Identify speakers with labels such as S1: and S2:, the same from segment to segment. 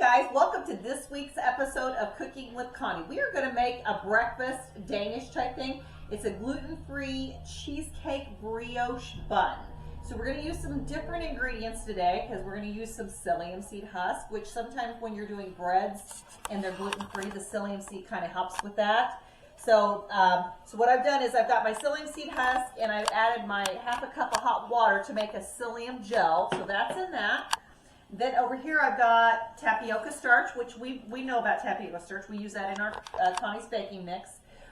S1: guys, welcome to this week's episode of Cooking with Connie. We are going to make a breakfast Danish type thing. It's a gluten-free cheesecake brioche bun. So we're going to use some different ingredients today because we're going to use some psyllium seed husk, which sometimes when you're doing breads and they're gluten-free, the psyllium seed kind of helps with that. So what I've done is I've got my psyllium seed husk and I've added my half a cup of hot water to make a psyllium gel. So that's in that. Then over here I've got tapioca starch, which we know about tapioca starch. We use that in our Connie's baking mix.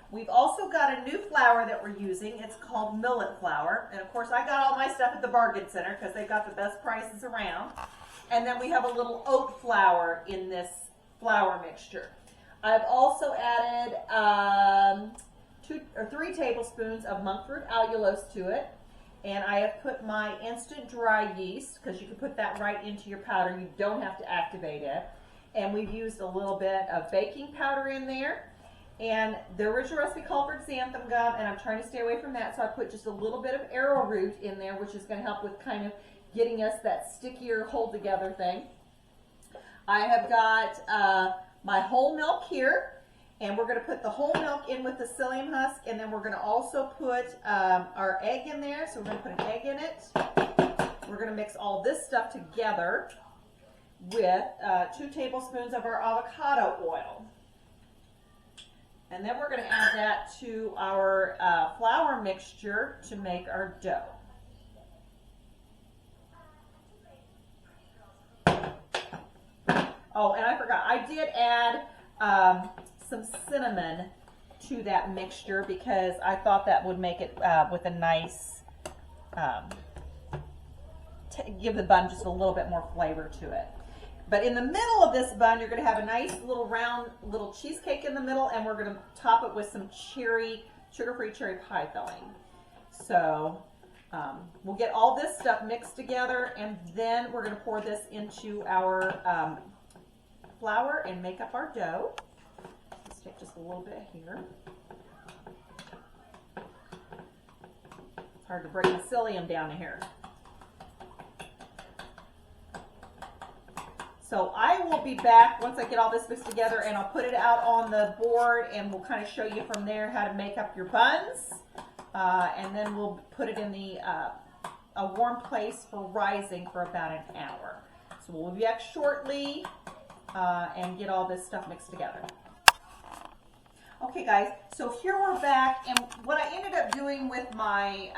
S1: We've also got a new flour that we're using. It's called millet flour. And of course I got all my stuff at the bargain center because they've got the best prices around. And then we have a little oat flour in this flour mixture. I've also added 2 or 3 tablespoons of monk fruit allulose to it. And I have put my instant dry yeast, because you can put that right into your powder. You don't have to activate it. And we've used a little bit of baking powder in there. And the original recipe called for xanthan gum, and I'm trying to stay away from that. So I put just a little bit of arrowroot in there, which is going to help with kind of getting us that stickier hold together thing. I have got my whole milk here. And we're going to put the whole milk in with the psyllium husk, and then we're going to also put our egg in there. So we're going to put an egg in it. We're going to mix all this stuff together with 2 tablespoons of our avocado oil. And then we're going to add that to our flour mixture to make our dough. Oh, and I forgot, I did add some cinnamon to that mixture because I thought that would make it with a nice, give the bun just a little bit more flavor to it. But in the middle of this bun, you're going to have a nice little round little cheesecake in the middle, and we're going to top it with some sugar-free cherry pie filling. So we'll get all this stuff mixed together, and then we're going to pour this into our flour and make up our dough. Take just a little bit here. It's hard to break the psyllium down in here. So I will be back once I get all this mixed together, and I'll put it out on the board, and we'll kind of show you from there how to make up your buns. And then we'll put it in a warm place for rising for about an hour. So we'll be back shortly and get all this stuff mixed together. Okay guys, so here we're back, and what I ended up doing with my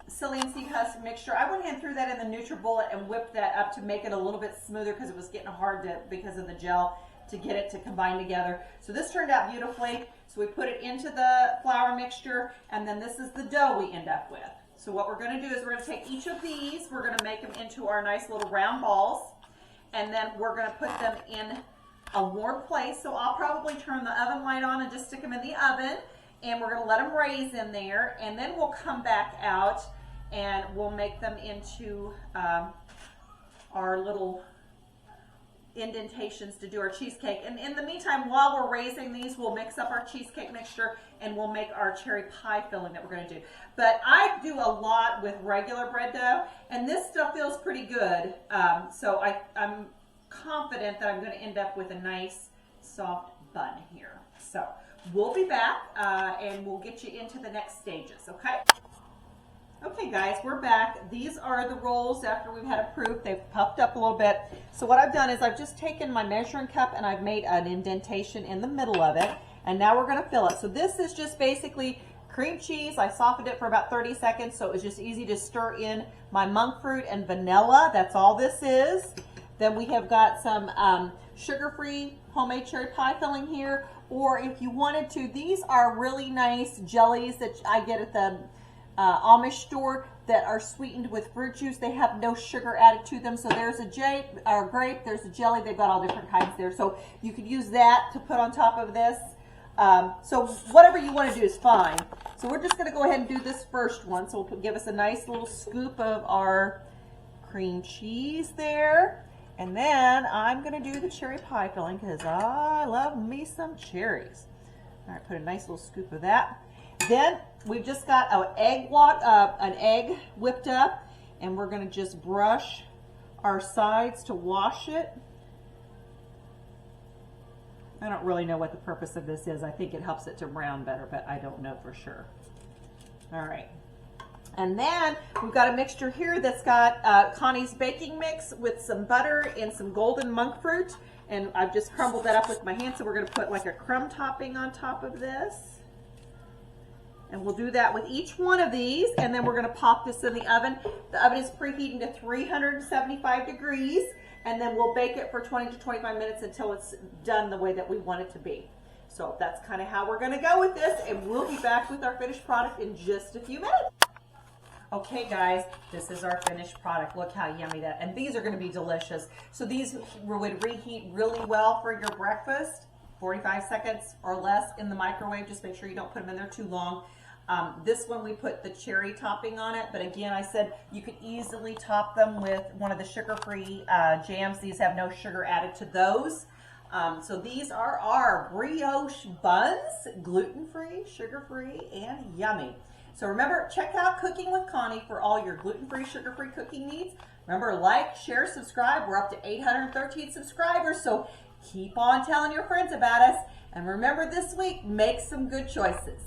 S1: psyllium seed husk mixture, I went ahead and threw that in the NutriBullet and whipped that up to make it a little bit smoother because it was getting hard because of the gel to get it to combine together. So this turned out beautifully. So we put it into the flour mixture, and then this is the dough we end up with. So what we're going to do is we're going to take each of these, we're going to make them into our nice little round balls, and then we're going to put them in a warm place. So I'll probably turn the oven light on and just stick them in the oven, and we're going to let them raise in there, and then we'll come back out and we'll make them into our little indentations to do our cheesecake. And in the meantime, while we're raising these, we'll mix up our cheesecake mixture and we'll make our cherry pie filling that we're going to do. But I do a lot with regular bread dough, and this stuff feels pretty good. So I'm confident that I'm going to end up with a nice soft bun here. So we'll be back and we'll get you into the next stages, okay? Okay guys, we're back. These are the rolls after we've had it proof. They've puffed up a little bit. So what I've done is I've just taken my measuring cup and I've made an indentation in the middle of it, and now we're going to fill it. So this is just basically cream cheese. I softened it for about 30 seconds, so it was just easy to stir in my monk fruit and vanilla. That's all this is. Then we have got some sugar-free homemade cherry pie filling here, or if you wanted to, these are really nice jellies that I get at the Amish store that are sweetened with fruit juice. They have no sugar added to them. So there's a grape, there's a jelly, they've got all different kinds there. So you could use that to put on top of this. So whatever you want to do is fine. So we're just going to go ahead and do this first one. So we'll give us a nice little scoop of our cream cheese there. And then I'm going to do the cherry pie filling because I love me some cherries. All right, put a nice little scoop of that. Then we've just got an egg whipped up, and we're going to just brush our sides to wash it. I don't really know what the purpose of this is. I think it helps it to brown better, but I don't know for sure. All right. And then we've got a mixture here that's got Connie's baking mix with some butter and some golden monk fruit. And I've just crumbled that up with my hand. So we're going to put like a crumb topping on top of this. And we'll do that with each one of these. And then we're going to pop this in the oven. The oven is preheating to 375 degrees. And then we'll bake it for 20 to 25 minutes until it's done the way that we want it to be. So that's kind of how we're going to go with this. And we'll be back with our finished product in just a few minutes. Okay guys, this is our finished product. Look how yummy that, and these are going to be delicious. So these would reheat really well for your breakfast, 45 seconds or less in the microwave. Just make sure you don't put them in there too long. This one we put the cherry topping on it, but again I said you could easily top them with one of the sugar-free jams. These have no sugar added to those. So these are our brioche buns, gluten-free, sugar-free, and yummy. So remember, check out Cooking with Connie for all your gluten-free, sugar-free cooking needs. Remember, like, share, subscribe. We're up to 813 subscribers, so keep on telling your friends about us. And remember this week, make some good choices.